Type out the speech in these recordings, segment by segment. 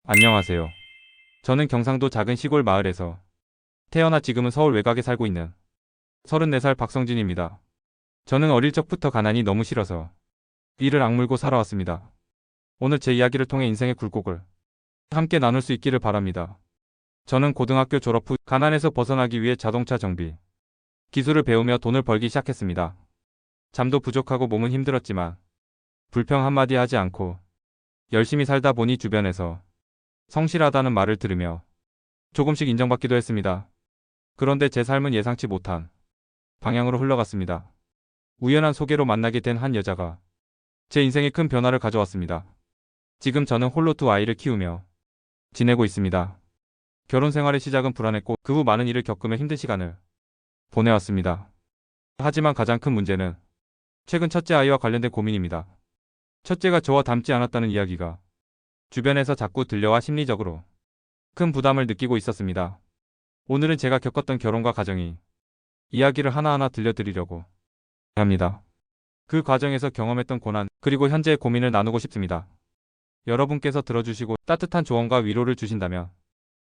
안녕하세요. 저는 경상도 작은 시골 마을에서 태어나 지금은 서울 외곽에 살고 있는 34살 박성진입니다. 저는 어릴 적부터 가난이 너무 싫어서 이를 악물고 살아왔습니다. 오늘 제 이야기를 통해 인생의 굴곡을 함께 나눌 수 있기를 바랍니다. 저는 고등학교 졸업 후 가난에서 벗어나기 위해 자동차 정비 기술을 배우며 돈을 벌기 시작했습니다. 잠도 부족하고 몸은 힘들었지만 불평 한마디 하지 않고 열심히 살다 보니 주변에서 성실하다는 말을 들으며 조금씩 인정받기도 했습니다. 그런데 제 삶은 예상치 못한 방향으로 흘러갔습니다. 우연한 소개로 만나게 된 한 여자가 제 인생에 큰 변화를 가져왔습니다. 지금 저는 홀로 두 아이를 키우며 지내고 있습니다. 결혼 생활의 시작은 불안했고 그 후 많은 일을 겪으며 힘든 시간을 보내왔습니다. 하지만 가장 큰 문제는 최근 첫째 아이와 관련된 고민입니다. 첫째가 저와 닮지 않았다는 이야기가 주변에서 자꾸 들려와 심리적으로 큰 부담을 느끼고 있었습니다. 오늘은 제가 겪었던 결혼과 가정이 이야기를 하나하나 들려드리려고 합니다. 그 과정에서 경험했던 고난, 그리고 현재의 고민을 나누고 싶습니다. 여러분께서 들어주시고 따뜻한 조언과 위로를 주신다면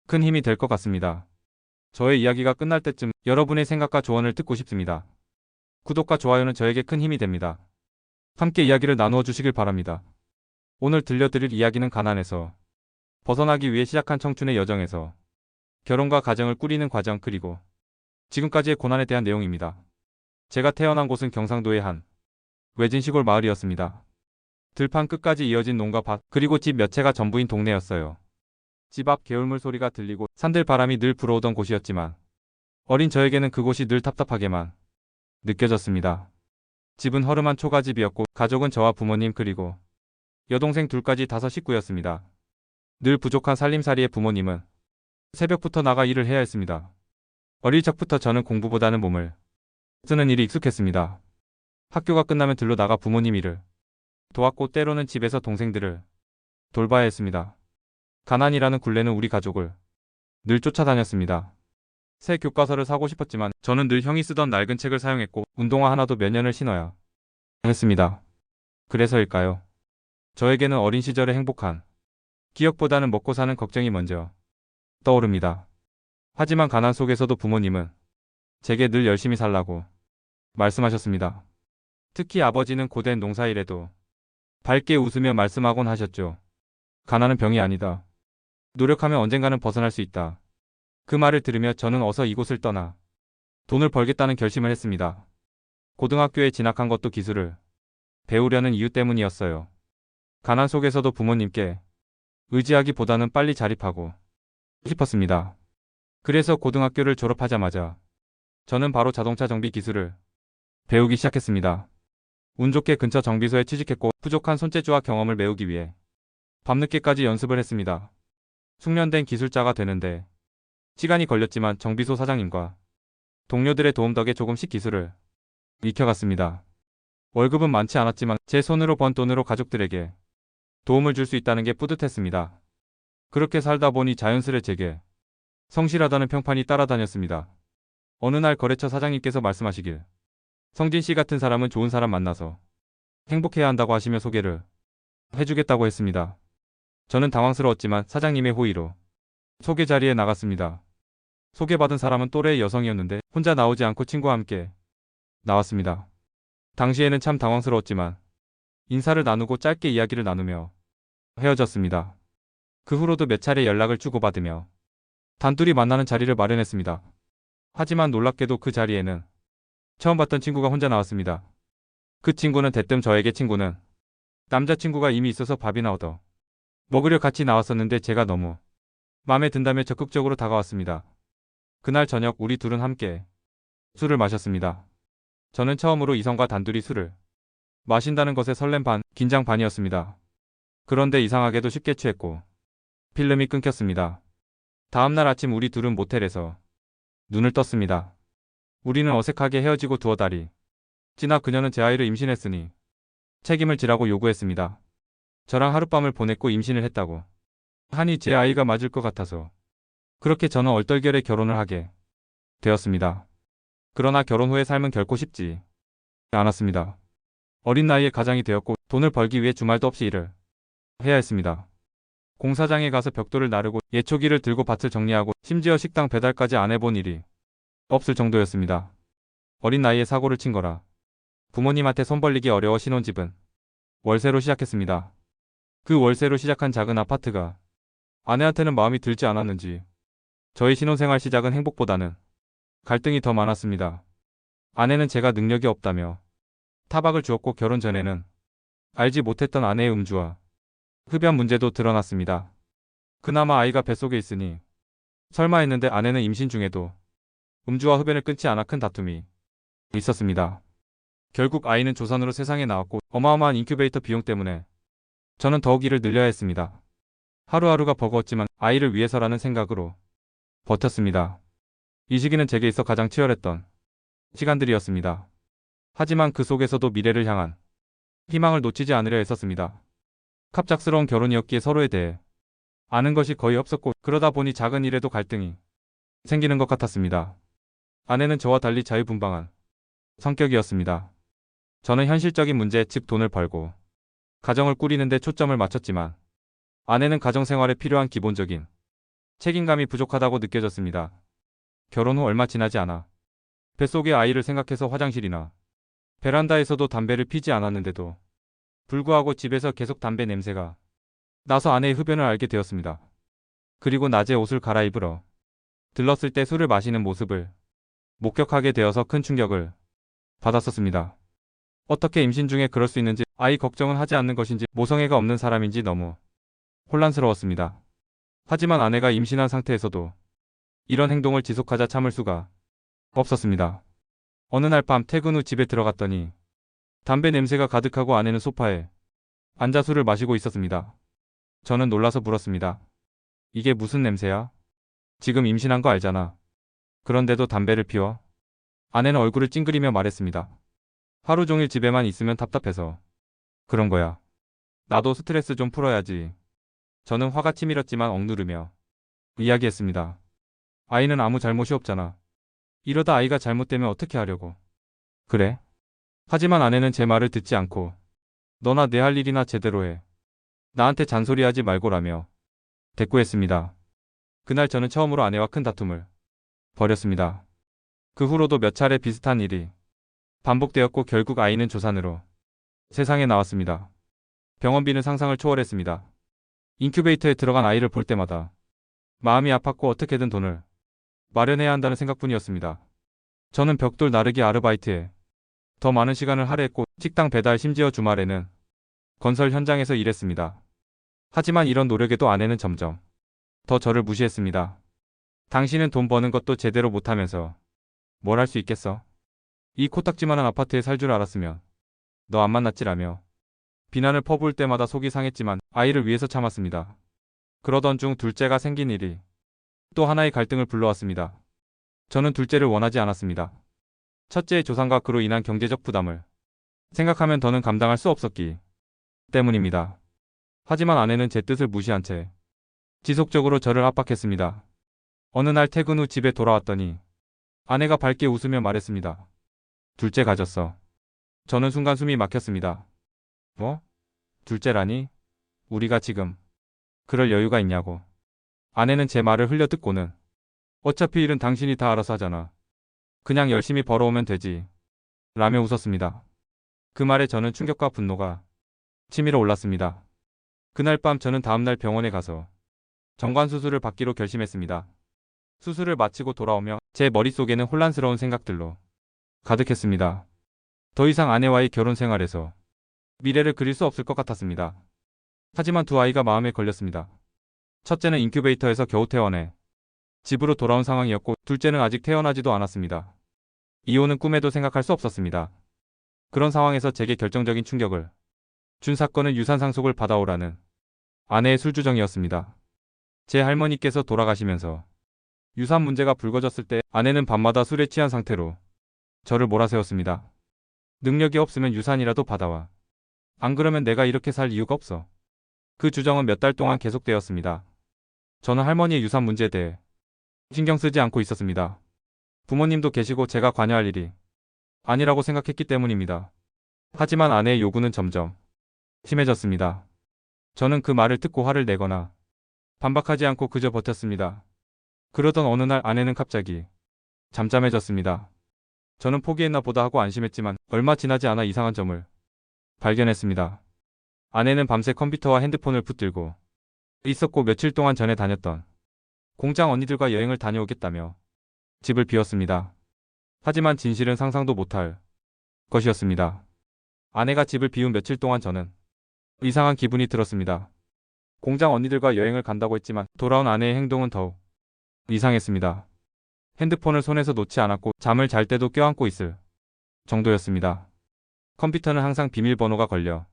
큰 힘이 될 것 같습니다. 저의 이야기가 끝날 때쯤 여러분의 생각과 조언을 듣고 싶습니다. 구독과 좋아요는 저에게 큰 힘이 됩니다. 함께 이야기를 나누어 주시길 바랍니다. 오늘 들려드릴 이야기는 가난에서 벗어나기 위해 시작한 청춘의 여정에서 결혼과 가정을 꾸리는 과정, 그리고 지금까지의 고난에 대한 내용입니다. 제가 태어난 곳은 경상도의 한 외진 시골 마을이었습니다. 들판 끝까지 이어진 농가 밭, 그리고 집 몇 채가 전부인 동네였어요. 집 앞 개울물 소리가 들리고 산들 바람이 늘 불어오던 곳이었지만 어린 저에게는 그곳이 늘 답답하게만 느껴졌습니다. 집은 허름한 초가집이었고 가족은 저와 부모님 그리고 여동생 둘까지 5식구였습니다. 늘 부족한 살림살이의 부모님은 새벽부터 나가 일을 해야 했습니다. 어릴 적부터 저는 공부보다는 몸을 쓰는 일이 익숙했습니다. 학교가 끝나면 들러 나가 부모님 일을 도왔고 때로는 집에서 동생들을 돌봐야 했습니다. 가난이라는 굴레는 우리 가족을 늘 쫓아다녔습니다. 새 교과서를 사고 싶었지만 저는 늘 형이 쓰던 낡은 책을 사용했고 운동화 하나도 몇 년을 신어야 했습니다. 그래서일까요? 저에게는 어린 시절의 행복한 기억보다는 먹고 사는 걱정이 먼저 떠오릅니다. 하지만 가난 속에서도 부모님은 제게 늘 열심히 살라고 말씀하셨습니다. 특히 아버지는 고된 농사일에도 밝게 웃으며 말씀하곤 하셨죠. 가난은 병이 아니다. 노력하면 언젠가는 벗어날 수 있다. 그 말을 들으며 저는 어서 이곳을 떠나 돈을 벌겠다는 결심을 했습니다. 고등학교에 진학한 것도 기술을 배우려는 이유 때문이었어요. 가난 속에서도 부모님께 의지하기보다는 빨리 자립하고 싶었습니다. 그래서 고등학교를 졸업하자마자 저는 바로 자동차 정비 기술을 배우기 시작했습니다. 운 좋게 근처 정비소에 취직했고 부족한 손재주와 경험을 메우기 위해 밤늦게까지 연습을 했습니다. 숙련된 기술자가 되는데 시간이 걸렸지만 정비소 사장님과 동료들의 도움 덕에 조금씩 기술을 익혀갔습니다. 월급은 많지 않았지만 제 손으로 번 돈으로 가족들에게 도움을 줄 수 있다는 게 뿌듯했습니다. 그렇게 살다 보니 자연스레 제게 성실하다는 평판이 따라다녔습니다. 어느 날 거래처 사장님께서 말씀하시길, 성진 씨 같은 사람은 좋은 사람 만나서 행복해야 한다고 하시며 소개를 해주겠다고 했습니다. 저는 당황스러웠지만 사장님의 호의로 소개 자리에 나갔습니다. 소개받은 사람은 또래의 여성이었는데 혼자 나오지 않고 친구와 함께 나왔습니다. 당시에는 참 당황스러웠지만 인사를 나누고 짧게 이야기를 나누며 헤어졌습니다. 그 후로도 몇 차례 연락을 주고받으며 단둘이 만나는 자리를 마련했습니다. 하지만 놀랍게도 그 자리에는 처음 봤던 친구가 혼자 나왔습니다. 그 친구는 대뜸 저에게 친구는 남자친구가 이미 있어서 밥이나 얻어 먹으려 같이 나왔었는데 제가 너무 마음에 든다며 적극적으로 다가왔습니다. 그날 저녁 우리 둘은 함께 술을 마셨습니다. 저는 처음으로 이성과 단둘이 술을 마신다는 것에 설렘 반, 긴장 반이었습니다. 그런데 이상하게도 쉽게 취했고 필름이 끊겼습니다. 다음날 아침 우리 둘은 모텔에서 눈을 떴습니다. 우리는 어색하게 헤어지고 두어 달이 지나 그녀는 제 아이를 임신했으니 책임을 지라고 요구했습니다. 저랑 하룻밤을 보냈고 임신을 했다고 하니 제 아이가 맞을 것 같아서 그렇게 저는 얼떨결에 결혼을 하게 되었습니다. 그러나 결혼 후의 삶은 결코 쉽지 않았습니다. 어린 나이에 가장이 되었고 돈을 벌기 위해 주말도 없이 일을 해야 했습니다. 공사장에 가서 벽돌을 나르고 예초기를 들고 밭을 정리하고 심지어 식당 배달까지 안 해본 일이 없을 정도였습니다. 어린 나이에 사고를 친 거라 부모님한테 손 벌리기 어려워 신혼집은 월세로 시작했습니다. 그 월세로 시작한 작은 아파트가 아내한테는 마음이 들지 않았는지 저희 신혼생활 시작은 행복보다는 갈등이 더 많았습니다. 아내는 제가 능력이 없다며 타박을 주었고 결혼 전에는 알지 못했던 아내의 음주와 흡연 문제도 드러났습니다. 그나마 아이가 뱃속에 있으니 설마 했는데 아내는 임신 중에도 음주와 흡연을 끊지 않아 큰 다툼이 있었습니다. 결국 아이는 조산으로 세상에 나왔고 어마어마한 인큐베이터 비용 때문에 저는 더욱 일을 늘려야 했습니다. 하루하루가 버거웠지만 아이를 위해서라는 생각으로 버텼습니다. 이 시기는 제게 있어 가장 치열했던 시간들이었습니다. 하지만 그 속에서도 미래를 향한 희망을 놓치지 않으려 했었습니다. 갑작스러운 결혼이었기에 서로에 대해 아는 것이 거의 없었고 그러다 보니 작은 일에도 갈등이 생기는 것 같았습니다. 아내는 저와 달리 자유분방한 성격이었습니다. 저는 현실적인 문제, 즉 돈을 벌고 가정을 꾸리는 데 초점을 맞췄지만 아내는 가정생활에 필요한 기본적인 책임감이 부족하다고 느껴졌습니다. 결혼 후 얼마 지나지 않아 뱃속의 아이를 생각해서 화장실이나 베란다에서도 담배를 피지 않았는데도 불구하고 집에서 계속 담배 냄새가 나서 아내의 흡연을 알게 되었습니다. 그리고 낮에 옷을 갈아입으러 들렀을 때 술을 마시는 모습을 목격하게 되어서 큰 충격을 받았었습니다. 어떻게 임신 중에 그럴 수 있는지, 아이 걱정은 하지 않는 것인지, 모성애가 없는 사람인지 너무 혼란스러웠습니다. 하지만 아내가 임신한 상태에서도 이런 행동을 지속하자 참을 수가 없었습니다. 어느 날 밤 퇴근 후 집에 들어갔더니 담배 냄새가 가득하고 아내는 소파에 앉아 술을 마시고 있었습니다. 저는 놀라서 물었습니다. 이게 무슨 냄새야? 지금 임신한 거 알잖아. 그런데도 담배를 피워? 아내는 얼굴을 찡그리며 말했습니다. 하루 종일 집에만 있으면 답답해서 그런 거야. 나도 스트레스 좀 풀어야지. 저는 화가 치밀었지만 억누르며 이야기했습니다. 아이는 아무 잘못이 없잖아. 이러다 아이가 잘못되면 어떻게 하려고. 그래? 하지만 아내는 제 말을 듣지 않고 너나 내 할 일이나 제대로 해. 나한테 잔소리하지 말고라며 대꾸했습니다. 그날 저는 처음으로 아내와 큰 다툼을 벌였습니다. 그 후로도 몇 차례 비슷한 일이 반복되었고 결국 아이는 조산으로 세상에 나왔습니다. 병원비는 상상을 초월했습니다. 인큐베이터에 들어간 아이를 볼 때마다 마음이 아팠고 어떻게든 돈을 마련해야 한다는 생각뿐이었습니다. 저는 벽돌 나르기 아르바이트에 더 많은 시간을 할애했고 식당 배달, 심지어 주말에는 건설 현장에서 일했습니다. 하지만 이런 노력에도 아내는 점점 더 저를 무시했습니다. 당신은 돈 버는 것도 제대로 못하면서 뭘 할 수 있겠어? 이 코딱지만한 아파트에 살 줄 알았으면 너 안 만났지라며 비난을 퍼부을 때마다 속이 상했지만 아이를 위해서 참았습니다. 그러던 중 둘째가 생긴 일이 또 하나의 갈등을 불러왔습니다. 저는 둘째를 원하지 않았습니다. 첫째의 조상과 그로 인한 경제적 부담을 생각하면 더는 감당할 수 없었기 때문입니다. 하지만 아내는 제 뜻을 무시한 채 지속적으로 저를 압박했습니다. 어느 날 퇴근 후 집에 돌아왔더니 아내가 밝게 웃으며 말했습니다. 둘째 가졌어. 저는 순간 숨이 막혔습니다. 뭐? 둘째라니? 우리가 지금 그럴 여유가 있냐고. 아내는 제 말을 흘려듣고는 어차피 일은 당신이 다 알아서 하잖아. 그냥 열심히 벌어오면 되지. 라며 웃었습니다. 그 말에 저는 충격과 분노가 치밀어 올랐습니다. 그날 밤 저는 다음날 병원에 가서 정관수술을 받기로 결심했습니다. 수술을 마치고 돌아오며 제 머릿속에는 혼란스러운 생각들로 가득했습니다. 더 이상 아내와의 결혼 생활에서 미래를 그릴 수 없을 것 같았습니다. 하지만 두 아이가 마음에 걸렸습니다. 첫째는 인큐베이터에서 겨우 퇴원해 집으로 돌아온 상황이었고 둘째는 아직 태어나지도 않았습니다. 이혼은 꿈에도 생각할 수 없었습니다. 그런 상황에서 제게 결정적인 충격을 준 사건은 유산 상속을 받아오라는 아내의 술주정이었습니다. 제 할머니께서 돌아가시면서 유산 문제가 불거졌을 때 아내는 밤마다 술에 취한 상태로 저를 몰아세웠습니다. 능력이 없으면 유산이라도 받아와. 안 그러면 내가 이렇게 살 이유가 없어. 그 주정은 몇 달 동안 계속되었습니다. 저는 할머니의 유산 문제에 대해 신경 쓰지 않고 있었습니다. 부모님도 계시고 제가 관여할 일이 아니라고 생각했기 때문입니다. 하지만 아내의 요구는 점점 심해졌습니다. 저는 그 말을 듣고 화를 내거나 반박하지 않고 그저 버텼습니다. 그러던 어느 날 아내는 갑자기 잠잠해졌습니다. 저는 포기했나 보다 하고 안심했지만 얼마 지나지 않아 이상한 점을 발견했습니다. 아내는 밤새 컴퓨터와 핸드폰을 붙들고 있었고 며칠 동안 전에 다녔던 공장 언니들과 여행을 다녀오겠다며 집을 비웠습니다. 하지만 진실은 상상도 못할 것이었습니다. 아내가 집을 비운 며칠 동안 저는 이상한 기분이 들었습니다. 공장 언니들과 여행을 간다고 했지만 돌아온 아내의 행동은 더욱 이상했습니다. 핸드폰을 손에서 놓지 않았고 잠을 잘 때도 껴안고 있을 정도였습니다. 컴퓨터는 항상 비밀번호가 걸려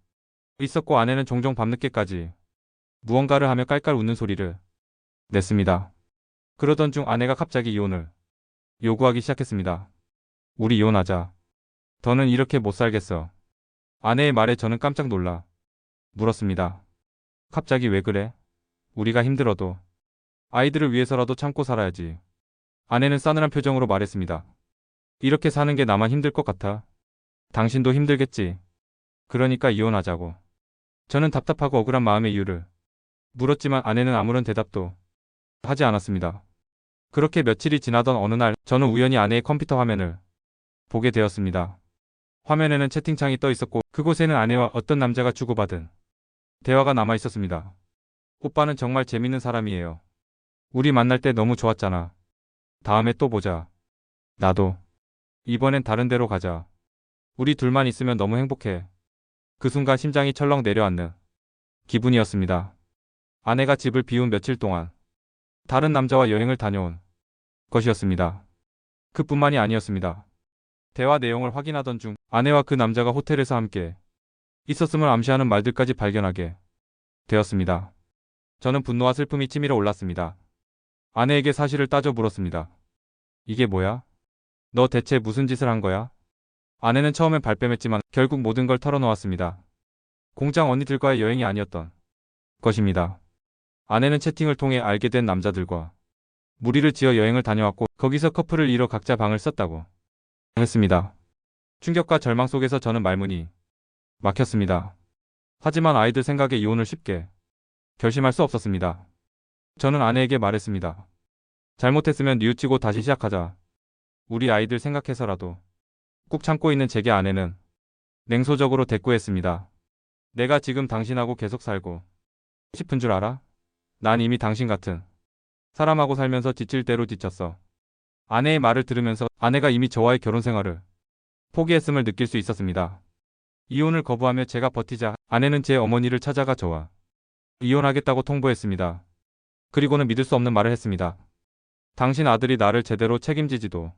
있었고 아내는 종종 밤늦게까지 무언가를 하며 깔깔 웃는 소리를 냈습니다. 그러던 중 아내가 갑자기 이혼을 요구하기 시작했습니다. 우리 이혼하자. 더는 이렇게 못 살겠어. 아내의 말에 저는 깜짝 놀라 물었습니다. 갑자기 왜 그래? 우리가 힘들어도 아이들을 위해서라도 참고 살아야지. 아내는 싸늘한 표정으로 말했습니다. 이렇게 사는 게 나만 힘들 것 같아? 당신도 힘들겠지. 그러니까 이혼하자고. 저는 답답하고 억울한 마음의 이유를 물었지만 아내는 아무런 대답도 하지 않았습니다. 그렇게 며칠이 지나던 어느 날 저는 우연히 아내의 컴퓨터 화면을 보게 되었습니다. 화면에는 채팅창이 떠 있었고 그곳에는 아내와 어떤 남자가 주고받은 대화가 남아 있었습니다. 오빠는 정말 재밌는 사람이에요. 우리 만날 때 너무 좋았잖아. 다음에 또 보자. 나도. 이번엔 다른 데로 가자. 우리 둘만 있으면 너무 행복해. 그 순간 심장이 철렁 내려앉는 기분이었습니다. 아내가 집을 비운 며칠 동안 다른 남자와 여행을 다녀온 것이었습니다. 그뿐만이 아니었습니다. 대화 내용을 확인하던 중 아내와 그 남자가 호텔에서 함께 있었음을 암시하는 말들까지 발견하게 되었습니다. 저는 분노와 슬픔이 치밀어 올랐습니다. 아내에게 사실을 따져 물었습니다. 이게 뭐야? 너 대체 무슨 짓을 한 거야? 아내는 처음엔 발뺌했지만 결국 모든 걸 털어놓았습니다. 공장 언니들과의 여행이 아니었던 것입니다. 아내는 채팅을 통해 알게 된 남자들과 무리를 지어 여행을 다녀왔고 거기서 커플을 이뤄 각자 방을 썼다고 했습니다. 충격과 절망 속에서 저는 말문이 막혔습니다. 하지만 아이들 생각에 이혼을 쉽게 결심할 수 없었습니다. 저는 아내에게 말했습니다. 잘못했으면 뉘우치고 다시 시작하자. 우리 아이들 생각해서라도. 꾹 참고 있는 제게 아내는 냉소적으로 대꾸했습니다. 내가 지금 당신하고 계속 살고 싶은 줄 알아? 난 이미 당신 같은 사람하고 살면서 지칠 대로 지쳤어. 아내의 말을 들으면서 아내가 이미 저와의 결혼 생활을 포기했음을 느낄 수 있었습니다. 이혼을 거부하며 제가 버티자 아내는 제 어머니를 찾아가 저와 이혼하겠다고 통보했습니다. 그리고는 믿을 수 없는 말을 했습니다. 당신 아들이 나를 제대로 책임지지도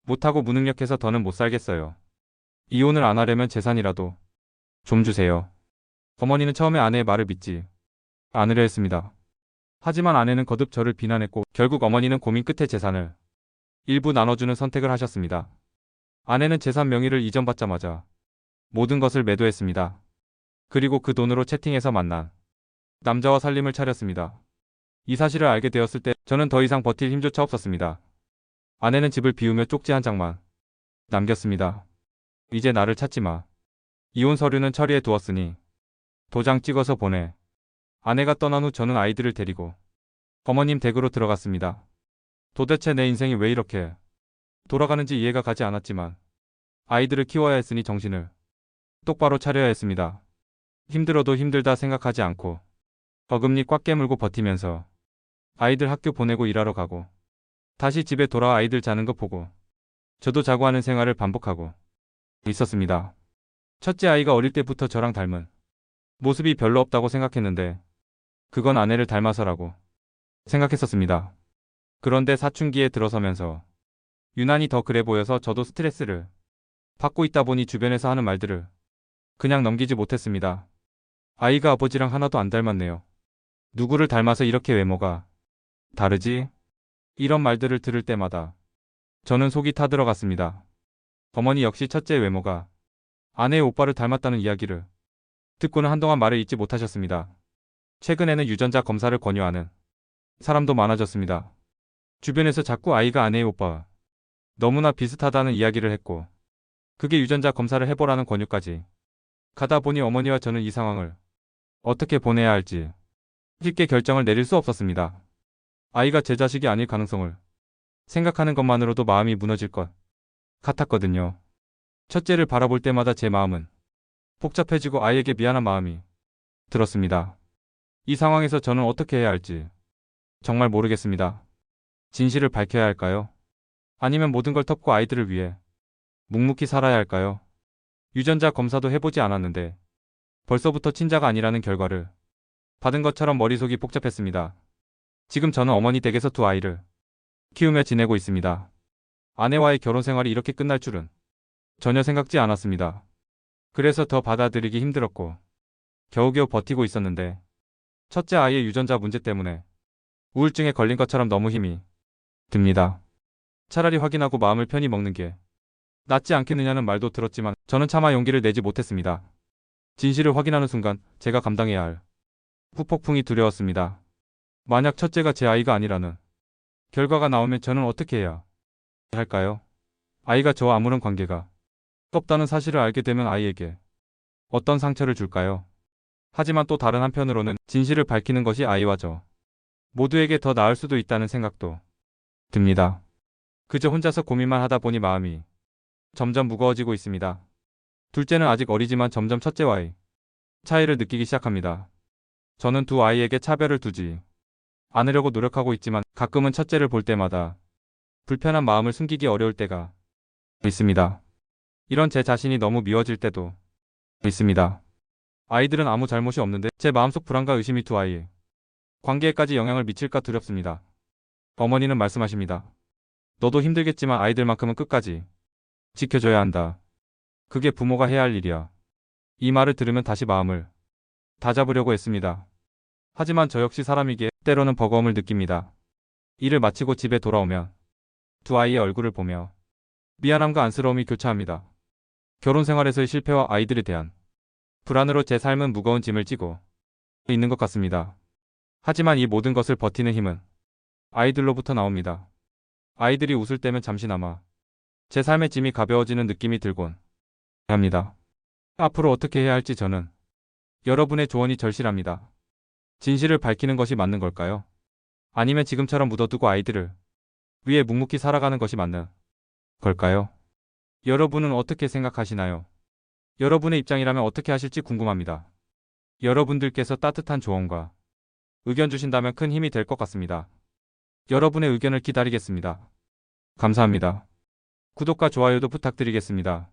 못하고 무능력해서 더는 못 살겠어요. 이혼을 안 하려면 재산이라도 좀 주세요. 어머니는 처음에 아내의 말을 믿지 않으려 했습니다. 하지만 아내는 거듭 저를 비난했고 결국 어머니는 고민 끝에 재산을 일부 나눠주는 선택을 하셨습니다. 아내는 재산 명의를 이전받자마자 모든 것을 매도했습니다. 그리고 그 돈으로 채팅에서 만난 남자와 살림을 차렸습니다. 이 사실을 알게 되었을 때 저는 더 이상 버틸 힘조차 없었습니다. 아내는 집을 비우며 쪽지 한 장만 남겼습니다. 이제 나를 찾지 마. 이혼 서류는 처리해 두었으니 도장 찍어서 보내. 아내가 떠난 후 저는 아이들을 데리고 어머님 댁으로 들어갔습니다. 도대체 내 인생이 왜 이렇게 돌아가는지 이해가 가지 않았지만 아이들을 키워야 했으니 정신을 똑바로 차려야 했습니다. 힘들어도 힘들다 생각하지 않고 어금니 꽉 깨물고 버티면서 아이들 학교 보내고 일하러 가고 다시 집에 돌아와 아이들 자는 거 보고 저도 자고 하는 생활을 반복하고 있었습니다. 첫째 아이가 어릴 때부터 저랑 닮은 모습이 별로 없다고 생각했는데 그건 아내를 닮아서라고 생각했었습니다. 그런데 사춘기에 들어서면서 유난히 더 그래 보여서 저도 스트레스를 받고 있다 보니 주변에서 하는 말들을 그냥 넘기지 못했습니다. 아이가 아버지랑 하나도 안 닮았네요. 누구를 닮아서 이렇게 외모가 다르지? 이런 말들을 들을 때마다 저는 속이 타들어갔습니다. 어머니 역시 첫째 외모가 아내의 오빠를 닮았다는 이야기를 듣고는 한동안 말을 잇지 못하셨습니다. 최근에는 유전자 검사를 권유하는 사람도 많아졌습니다. 주변에서 자꾸 아이가 아내의 오빠와 너무나 비슷하다는 이야기를 했고 그게 유전자 검사를 해보라는 권유까지 가다 보니 어머니와 저는 이 상황을 어떻게 보내야 할지 쉽게 결정을 내릴 수 없었습니다. 아이가 제 자식이 아닐 가능성을 생각하는 것만으로도 마음이 무너질 것 같았거든요. 첫째를 바라볼 때마다 제 마음은 복잡해지고 아이에게 미안한 마음이 들었습니다. 이 상황에서 저는 어떻게 해야 할지 정말 모르겠습니다. 진실을 밝혀야 할까요? 아니면 모든 걸 덮고 아이들을 위해 묵묵히 살아야 할까요? 유전자 검사도 해보지 않았는데 벌써부터 친자가 아니라는 결과를 받은 것처럼 머릿속이 복잡했습니다. 지금 저는 어머니 댁에서 두 아이를 키우며 지내고 있습니다. 아내와의 결혼 생활이 이렇게 끝날 줄은 전혀 생각지 않았습니다. 그래서 더 받아들이기 힘들었고 겨우겨우 버티고 있었는데 첫째 아이의 유전자 문제 때문에 우울증에 걸린 것처럼 너무 힘이 듭니다. 차라리 확인하고 마음을 편히 먹는 게 낫지 않겠느냐는 말도 들었지만 저는 차마 용기를 내지 못했습니다. 진실을 확인하는 순간 제가 감당해야 할 후폭풍이 두려웠습니다. 만약 첫째가 제 아이가 아니라는 결과가 나오면 저는 어떻게 해야 할까요? 아이가 저와 아무런 관계가 없다는 사실을 알게 되면 아이에게 어떤 상처를 줄까요? 하지만 또 다른 한편으로는 진실을 밝히는 것이 아이와 저 모두에게 더 나을 수도 있다는 생각도 듭니다. 그저 혼자서 고민만 하다 보니 마음이 점점 무거워지고 있습니다. 둘째는 아직 어리지만 점점 첫째와의 차이를 느끼기 시작합니다. 저는 두 아이에게 차별을 두지 않으려고 노력하고 있지만 가끔은 첫째를 볼 때마다 불편한 마음을 숨기기 어려울 때가 있습니다. 이런 제 자신이 너무 미워질 때도 있습니다. 아이들은 아무 잘못이 없는데 제 마음속 불안과 의심이 두 아이의 관계에까지 영향을 미칠까 두렵습니다. 어머니는 말씀하십니다. 너도 힘들겠지만 아이들만큼은 끝까지 지켜줘야 한다. 그게 부모가 해야 할 일이야. 이 말을 들으면 다시 마음을 다잡으려고 했습니다. 하지만 저 역시 사람이기에 때로는 버거움을 느낍니다. 일을 마치고 집에 돌아오면 두 아이의 얼굴을 보며 미안함과 안쓰러움이 교차합니다. 결혼 생활에서의 실패와 아이들에 대한 불안으로 제 삶은 무거운 짐을 지고 있는 것 같습니다. 하지만 이 모든 것을 버티는 힘은 아이들로부터 나옵니다. 아이들이 웃을 때면 잠시나마 제 삶의 짐이 가벼워지는 느낌이 들곤 합니다. 앞으로 어떻게 해야 할지 저는 여러분의 조언이 절실합니다. 진실을 밝히는 것이 맞는 걸까요? 아니면 지금처럼 묻어두고 아이들을 위해 묵묵히 살아가는 것이 맞는 걸까요? 여러분은 어떻게 생각하시나요? 여러분의 입장이라면 어떻게 하실지 궁금합니다. 여러분들께서 따뜻한 조언과 의견 주신다면 큰 힘이 될 것 같습니다. 여러분의 의견을 기다리겠습니다. 감사합니다. 구독과 좋아요도 부탁드리겠습니다.